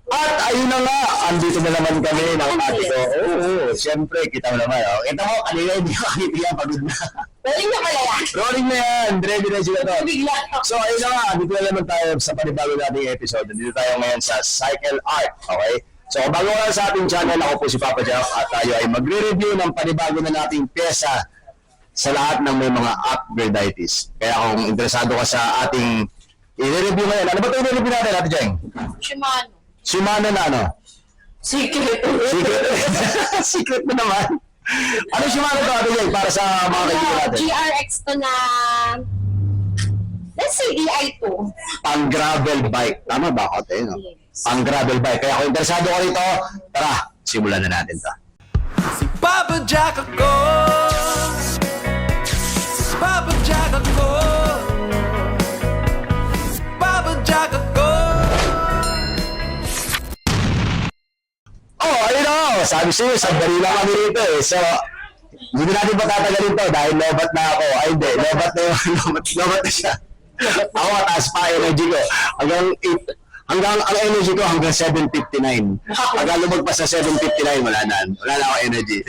At ayun na nga, andito na naman kami ng ate ko. Oo, siyempre, kita mo naman. Oh. Ito mo, kanina hindi ko kanina pagod na. Rolling na pala yan. Rolling na yan, ready na sila to. Bigla. So ayun na nga, dito na naman tayo sa panibago nating episode. Dito tayo ngayon sa Cycle Art, okay? So bago nga sa ating channel, ako po si Papa Jack at tayo ay magre-review ng panibago na nating pyesa sa lahat ng may mga upgraditis. Kaya kung interesado ka sa ating i-review ngayon, ano ba ito i-review natin, Ate Jeng? Shimano. Shimano na ano? Secret. Secret. Secret na naman. Ano Shimano to, Ate Jeng, para sa mga kaibigan natin? GRX to na, let's say EI2. Pang gravel bike. Tama ba ako, Ate? No? Yes. Pang gravel bike. Kaya kung interesado ka rito, tara, simulan na natin to. Si Papa Jack ako. Si Papa Jack ako. Si Papa Jack ako. Oh, ayun o. Sabi siya, sandali lang kami rito eh. So, hindi natin patatagalin to dahil lobat na ako. Ay, hindi. Lobat na yun. Lobat na siya. Ako, taas pa energy ko. Hanggang ang energy ko hanggang 7:59. Hanggang lumagpas sa 7:59, wala na ako energy.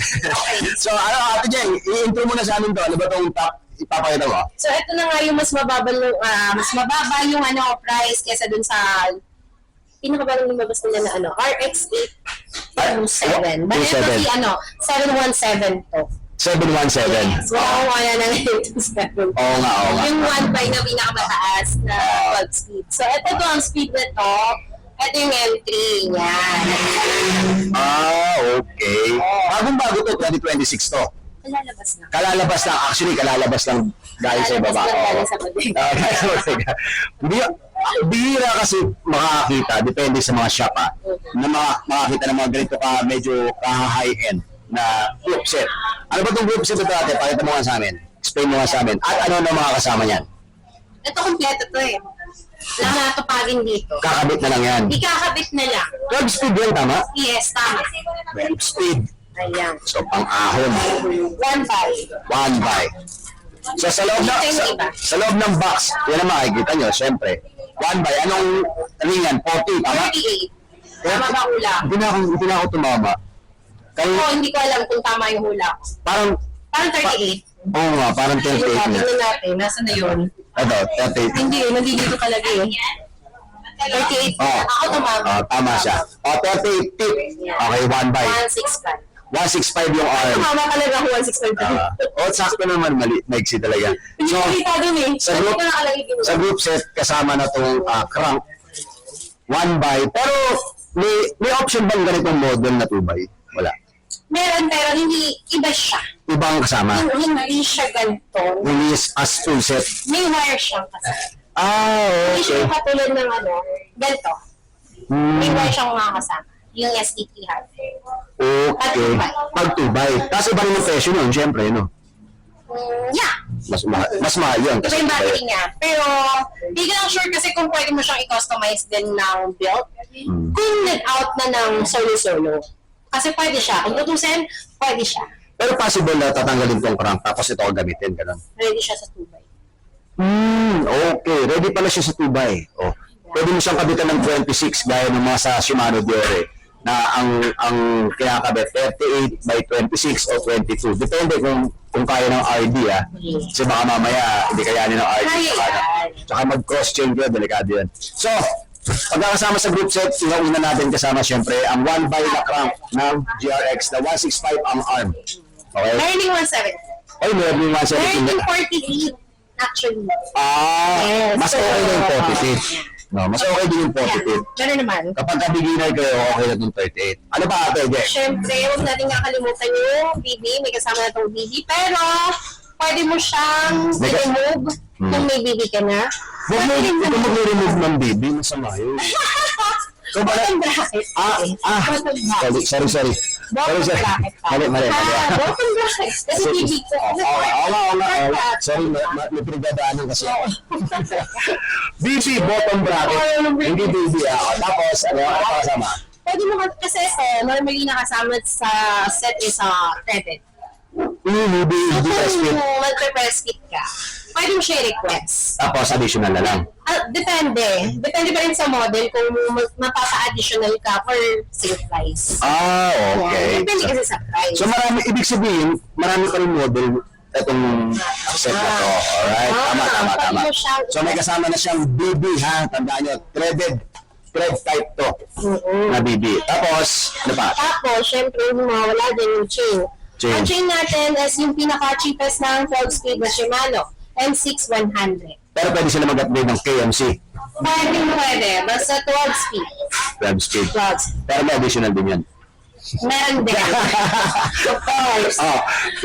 So, ano, Ate Jeng, i-intro mo na sa amin to. Ano ba itong top ipapakita mo? So ito na nga yung mas mababa yung ano price kaysa dun sa pinakabalang lumabas nila na ano RX-8 27. But ito si ano 717 to. 717. So wala na ngayon 27. Oo nga. Yung 1 by na pinakamataas na 12 speed. So ito to ang speed na to. Ito yung M3 yan. Okay. Bagong-bago to, 2026 to. Lalabas na. Kalalabas lang dahil sa baba. Galing sa bodega. Dahil sa bodega. Bihira kasi makakita, depende sa mga shop na makakita ng mga ganito ka medyo high-end na group set. Ano ba itong group set ito ate? Pakita mo nga sa amin. Explain mo nga sa amin. At ano na mga kasama niyan? Ito kompleto to eh. Wala na natupagin dito. Kakabit na lang yan. Ikakabit na lang. 12 speed yan, tama? Yes, tama. 12 speed. Ayan. So, pang-ahon. 1 by. 1 by. So, sa loob ng box, yan ang makikita nyo, syempre. 1 by, anong yan? 40, tama? 38. Tama ba hula? Hindi na ako tumama. Ako, hindi ko alam kung tama yung hula ko. Parang 38. Oo nga, parang 38 na. Tingnan natin, nasa na yun? Ito, 38. Hindi, nandito talaga eh. 38. Ako tumama. Tama siya. 38 tip. Okay, 1 by. 165. 165 yung arm. Tumama talaga ako 165. Sakto naman, maigsi talaga. Hindi So, ko kita dun eh. sa group, Nandito nakalagay din. sa group set, kasama na itong crank. 1 by. Pero, may option bang ganitong model na 2 by? Wala. Meron pero hindi iba siya. Ibang kasama. Hindi siya ganito. Release as full set. May wire siyang kasi. Hindi Okay. siya katulad ng ano, ganito. May wire siyang mga kasama. Yung SE300. Okay. Pag 2 by. Tapos iba rin yung presyo nun, syempre, no? Yeah. Mas mahal yun. Iba yung battery niya. Pero, hindi ko lang sure kasi kung pwede mo siyang i-customize din ng build. Kung nag-out na ng solo-solo. Kasi pwede siya. Kung tutusin, pwede siya. Pero possible na tatanggalin tong crank tapos ito gamitin, ganun. Ready siya sa 2x. Okay. Ready pala siya sa 2 by. Oh. Pwede mo siyang kabitan ng 26 gaya ng mga sa Shimano Diore na ang kinakabit 38 by 26 o 22. Depende kung kaya ng RD Kasi baka mamaya hindi kayanin ng RD. Tsaka mag-cross chain ko, delikado yan. So, pagkakasama sa group set, una natin kasama syempre ang 1 by na crank ng GRX na 165 ang arm. Okay? Meron yung 170. Ay, meron yung 170. Meron yung 40 feet, actually. Mas okay na yung 40 feet. No, mas okay din yung 40 feet. Gano'n naman. Kapag ka-beginner kayo, okay na itong 38. Ano ba ate, Jack? Siyempre, huwag natin kakalimutan yung BB. May kasama na itong BB. Pero, pwede mo siyang i-remove kung may BB ka na. Huwag mo ito mag-remove ng baby, masama yun. So, Bottom bracket. Bottom bracket. Sorry. Bottom bracket. Mali. Bottom bracket. Kasi BB ko. Oo nga. Sorry, may pinagdadaanan kasi ako. BB, bottom bracket. Hindi baby Tapos, ano kasama? Pwede mo kasi normally nakasama sa set is credit. Hindi press fit. Kung mag-press fit ka, pwede mo siya request. Tapos additional na lang. Depende. Depende pa rin sa model kung mapapa-additional ka for same price. Okay. Depende kasi sa price. So marami, ibig sabihin, marami pa rin model itong set na to. Alright? Tama. Pwede mo siyang So may kasama na siyang BB ha. Tandaan nyo, thread type to na BB. Tapos, ano pa? Tapos, syempre, mawala din yung chain. Chain. Ang chain natin is yung pinaka-cheapest ng 12-speed na Shimano, M6100. Pero pwede sila mag-upgrade ng KMC, Pwede. Basta 12-speed. 12 speed. 12. Pero may additional din yan. Meron din. Of course.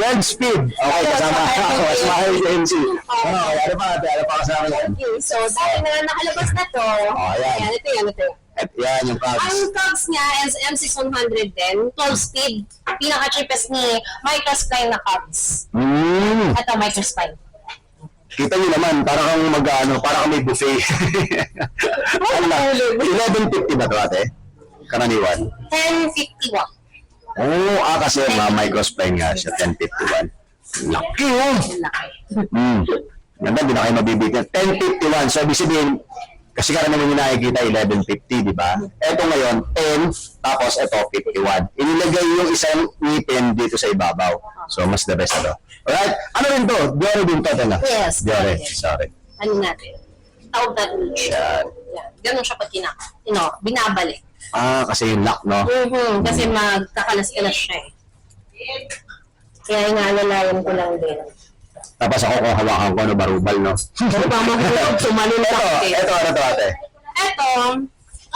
12 speed. Okay, kasama. Mas mahal yung KMC. Ano pa kasama yan? Okay, so dahil na nakalabas na to, Ayan. ito yan. At yan yung Ang cogs. cogs niya is M6100 din, 12-speed. Pinaka-cheapest ni Microspline na cogs. Ito, Microspline. Kita nyo naman, para kang para kang may buffet. Ala, 1150 ba ito ate? Karaniwan. 1051. Kasi microspline nga siya, 1051. Laki oh! Ganda, di na kayo mabibitin. 1051, so ibig sabihin, kasi karamihan yung nakikita, 1150, di ba? Ito ngayon, 10, tapos ito, 51. Inilagay yung isang ngipin dito sa ibabaw. So, mas the best ito. Alright? Ano rin to? Diore din to, tala? Yes. Diore, sorry. Ano natin? Tawag natin. Yan. Ganun siya pag binabalik. Kasi yung lock, no? Kasi magkakalas-kalas siya eh. Kaya inaalalayan ko lang din. Tapos ako kung hawakan ko, barubal, no? Kung pamahulog, tumalun ka. Ito, ano to, ate? Ito,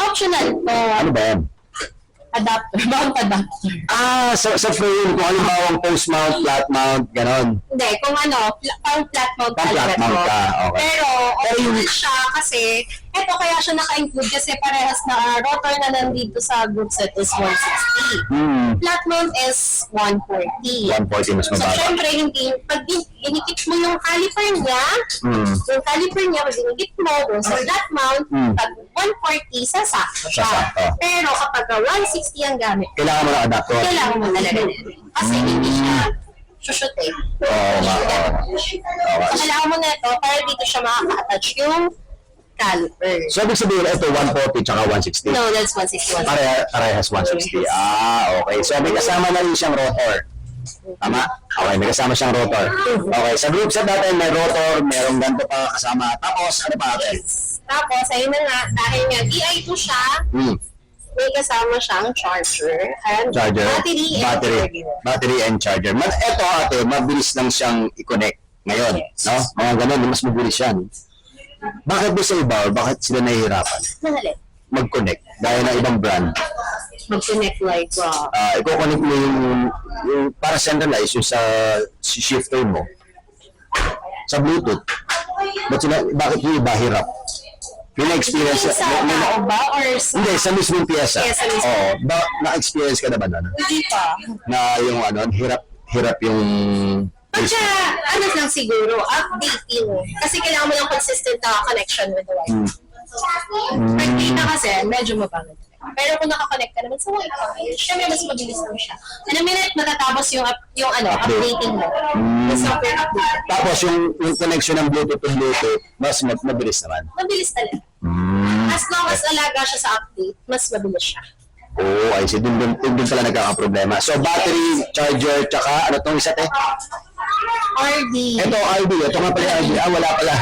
optional to. Ano ba yan? Adapter. Bawang adapter. Sa frame, kung halimbawang post mount, flat mount, ganon. Hindi, kung pang flat mount Pang flat talaga mount to. ka, okay. Pero, optional siya kasi, ito kaya siya naka-include kasi parehas na rotor na nandito sa group set is 160. Flat mount is 140. 140 mas So, mababa. syempre, pag dinikit mo yung caliper niya, pag dinikit mo dun sa flat mount, pag 140, sasakto siya. Sasakto. Pero kapag 160 ang gamit, Kailangan mo ng adapter. kailangan mo talaga din. Kasi hindi siya shoot eh. Oo nga, So, kailangan mo na ito para dito siya makaka-attach yung caliper. So, ibig sabihin, ito 140 tsaka 160. No, that's 161. Parehas 160. Okay. So, may kasama na rin siyang rotor. Tama? Okay, may kasama siyang rotor. Okay, sa group set natin, may rotor, merong ganito pa kasama. Tapos, ano pa natin? Tapos, ayun na nga, dahil nga DI2 siya, may kasama siyang charger and Charger. battery and charger. Ito ate, mabilis lang siyang i-connect ngayon. Yes. No? Mga ganun, mas mabilis yan. Bakit ba sa iba, bakit sila nahihirapan Nahali. mag-connect? Dahil na ibang brand. Mag-connect like, I-connect mo yung para centralize yung sa shifter mo sa Bluetooth. Bakit yung iba hirap? May na-experience sa tao ba or sa... Hindi, sa mismong pyesa. Yes, sa mismong. Oo. Na-experience ka na ba nun? Hindi pa. Na yung hirap yung... Pagka, lang siguro, updating. Kasi kailangan mo ng consistent na connection with the Wi-Fi. Pag data kasi, medyo mabagal. Pero kung nakakonect ka naman sa Wi-Fi, syempre mas mabilis lang siya. In a minute, matatapos yung updating mo. Yung software update. Tapos yung connection ng Bluetooth to Bluetooth, mas mabilis naman. Mabilis talaga. As long as alaga siya sa update, mas mabilis siya. I see. Doon pala nagkakaproblema. So, battery, charger, tsaka, ano tong isa te? RD. Ito, RD. Ito nga pala RD. Wala pala.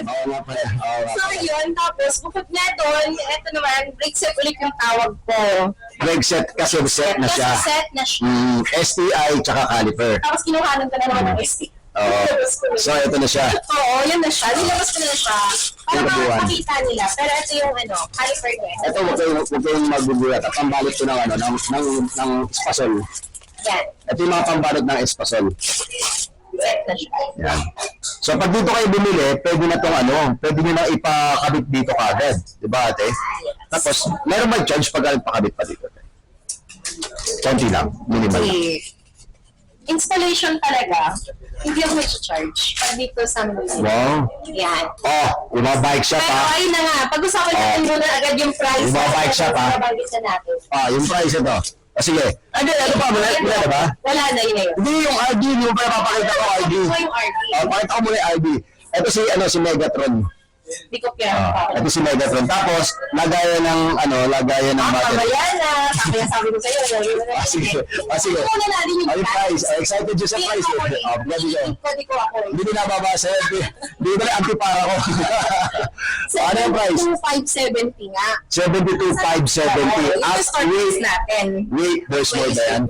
Oo nga pala. So, yun. Tapos, bukod na doon, ito naman, brake set ulit yung tawag ko. Brake set kasi set na siya. Kasi set na siya. STI, tsaka caliper. Tapos, kinuhanan ka na naman ng ST. So, ito na siya. Oo, yun na siya. Nilabas ko na siya. Para Nilabas. makita nila. Pero ito yung caliper niya. Ito, huwag kayong magugulat. Pambalot ko ng espasol. Yan. Ito yung mga pambalot ng espasol. Set na siya. Yan. So, pag dito kayo bumili, pwede na itong pwede nyo na ipakabit dito kagad. Diba, ate? Tapos, meron ba charge pag pakabit pa dito? Konti lang. Minimal lang. Installation talaga, hindi ako charge pag dito sa mga. Wow. Yan. Bike shop Pero ayun na nga, pag-usapan natin muna agad yung price. Bike shop Nabanggit na natin. Yung price ito. Sige. Hindi, ano pa? Wala na ba? Wala na yun. Hindi, yung RD, hindi mo pa napapakita ko RD. Ito yung RD. Pakita ko muna yung RD. Ito si Megatron. Hindi ko kaya. Ito si Megatron. Tapos, lagayan ng battery. Mamaya na. Sabi ko sa'yo. Sige. Sige. Ito muna natin yung Yung price. Excited dyan sa price. Pwede ko ako. Hindi binababasa. Hindi ba na antipara ko? Ano yung price? 2,570 nga. 72,570. Ito store price natin. Wait, there's more ba yan?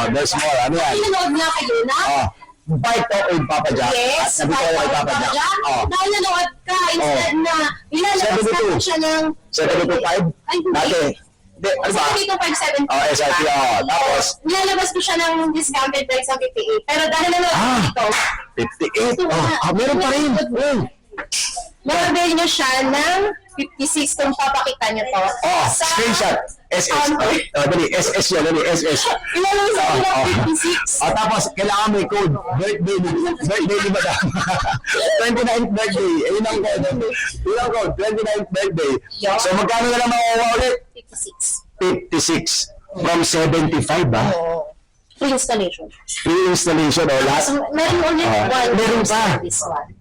There's more. Ano yan? Pinanood nga kayo na? Bite to old Papa Jack. Yes, At nabito ko kay Papa Jack. dahil nanood ka, instead na ilalabas 72. natin siya ng 72,500? Ay, hindi. Dati. Hindi, ano ba? 72,570. SRP, tapos? Nilalabas ko siya ng discounted price ng 58. Pero dahil nanood ko dito, 58. Meron pa rin. mababili nyo siya ng 56 kung papakita nyo to. Screenshot. SS. Dali, SS yun. Dali, SS. Ilalabas ko ng 56. Tapos, kailangan may code. Birthday ni Madam. 29th birthday. Yun ang code. Yun ang code. 29th birthday. So, magkano na lang makuha ulit? 56. 56. From 75, ba? Free installation. Free installation, o lahat? So, meron ulit one. Meron pa. This one.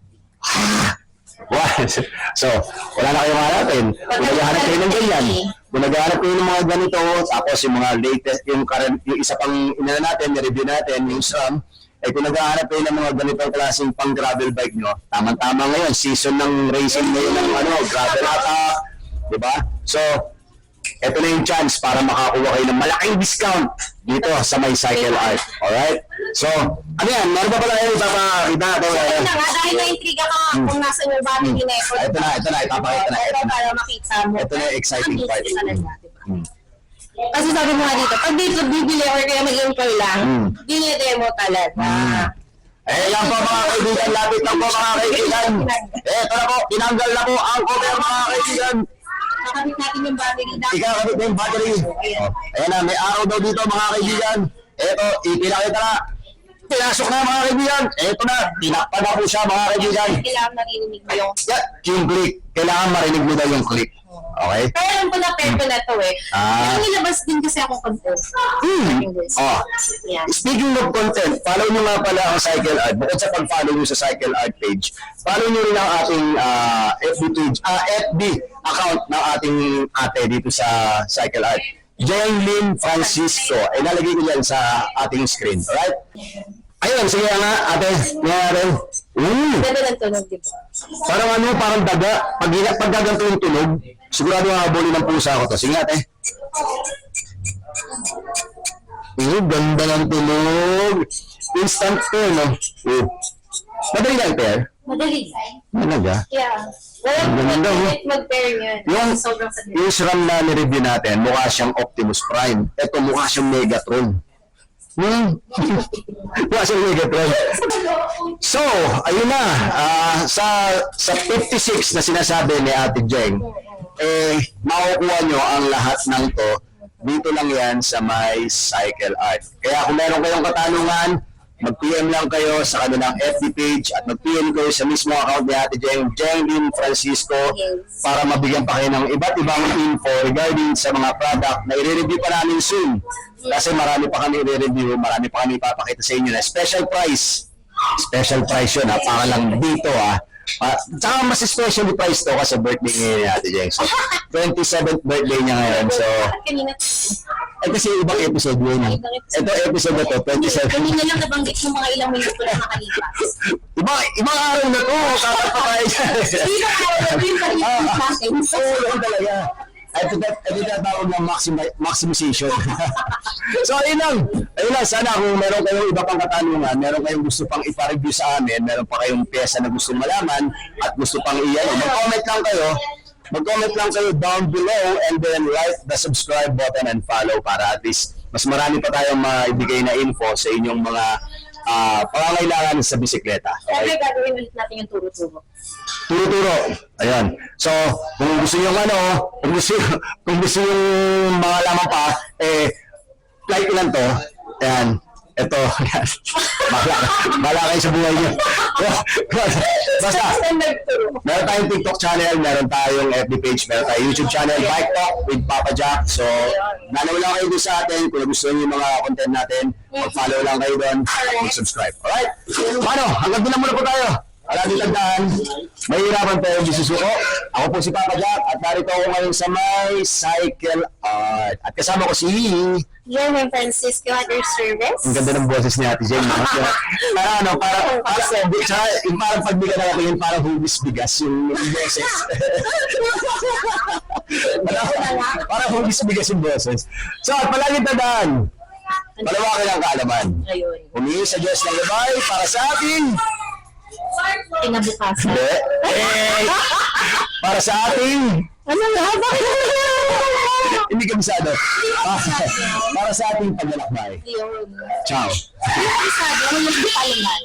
So, wala na kayong hanapin. Kung naghahanap kayo ng ganyan, kung naghahanap kayo ng mga ganito, tapos yung mga latest, yung isa pang inana natin, review natin, yung SRAM, kung naghahanap kayo ng mga ganitong klaseng pang gravel bike nyo, tamang-tama ngayon, season ng racing ngayon ng gravel attack, di ba? So, ito na yung chance para makakuha kayo ng malaking discount dito sa My Cycle Art. Alright? So, ano yan? Meron pa pala kayo ipapakita? So, ito na nga, dahil na-intriga ka kung nasa yung battery na effort. Ito na, ipapakita na. Ito para makita mo. Ito na yung exciting Ang part. easy talaga, diba? Kasi sabi mo nga dito, pag dito bibili or kaya mag-import lang, dinidemo talaga. Yan po mga kaibigan, lapit lang po mga kaibigan. Ito na po, tinanggal na po ang cover mga kaibigan. Kakabit natin yung battery na. Ikakabit na yung battery. Ayan na, may araw daw dito mga kaibigan. Ito, ipinakita na. Pinasok na mga kaibigan. Ito na, tinakpan na po siya mga kaibigan. Kailangan narinig mo yung... Yung click. Kailangan marinig mo daw yung click. Okay? Pero alam ko na pwede na to eh. Pero nilabas din kasi akong content. Yan. Speaking of content, follow nyo nga pala ang Cycle Art. Bukod sa pag-follow nyo sa Cycle Art page, follow nyo rin ang ating FB page, FB account ng ating ate dito sa Cycle Art. Jaylin Francisco. Nalagay ko yan sa ating screen. Alright? Ayun, sige nga, ate. Ngayon. Ganda ng tunog, di ba? Parang daga. Pag gaganto yung tunog, sigurado habulin ng pusa ko to. Sige ate. Ganda ng tunog. Instant pair, no? Madali lang pair. Madali. Talaga? Yeah. Walang Ganda, mag-pair niya. Sobrang sadali. Yung SRAM na nireview natin, mukha siyang Optimus Prime. Ito mukha siyang Megatron. Mukha siyang Megatron. So, ayun na. Sa 56 na sinasabi ni Ate Jeng, makukuha nyo ang lahat ng to. Dito lang yan sa My Cycle Art. Kaya kung meron kayong katanungan, mag-PM lang kayo sa kanilang FB page at mag-PM kayo sa mismo account ni Ate Jeng, Jaylin Francisco, para mabigyan pa kayo ng iba't ibang info regarding sa mga product na i-review pa namin soon. Kasi marami pa kami i-review, marami pa kami ipapakita sa inyo na special price. Special price yun, napakalang dito Tsaka mas special price to kasi birthday ngayon ni Ate Jeng. So, 27th birthday niya ngayon. So, kasi ibang episode yun. Ito episode na to, 27. Kanina lang nabanggit yung mga ilang minuto na nakalipas. Ibang araw na to, kakapakain siya. Hindi na araw na yung palipas natin. Oo, talaga. Ito na tawag ng maximization. So, ayun lang. Sana kung meron kayong iba pang katanungan, meron kayong gusto pang ipa-review sa amin, meron pa kayong pyesa na gusto malaman, at gusto pang mag-comment lang kayo down below and then like the subscribe button and follow para at least mas marami pa tayong maibigay na info sa inyong mga pangangailangan sa bisikleta. Siyempre, gagawin ulit natin yung turo-turo. Turo-turo. Ayan. So, kung gusto yung kung gusto yung mga laman pa, like lang to. Ayan. Ito, bala kayo sa buhay niyo. Basta, meron tayong TikTok channel, meron tayong FB page, meron tayong YouTube channel, Bike Talk with Papa Jack. So, nanaw lang kayo doon sa atin. Kung gusto niyo yung mga content natin, mag-follow lang kayo doon, mag-subscribe. Alright? Paano? Hanggang doon lang muna po tayo. Palagi tandaan, mahirapan pero di susuko. Ako po si Papa Jack at narito ako ngayon sa may cycle art. At kasama ko si... Yan yung Francisco Other Service. Ang ganda ng boses ni Ate Jen. Parang ano, parang yung parang pagbigan na ako yun, parang hugis bigas yung boses. Parang hugis bigas yung boses. So, at palagi tandaan, palawakin ang kaalaman. Ayun. Humingi sa Diyos ng gabay para sa ating... Kinabukasan. Hindi. Para sa ating... Ano nga? Bakit? Hindi kabisado. Para sa ating paglalakbay. Ayun. Ciao. Ano yung kabisado? Ano yung palaman?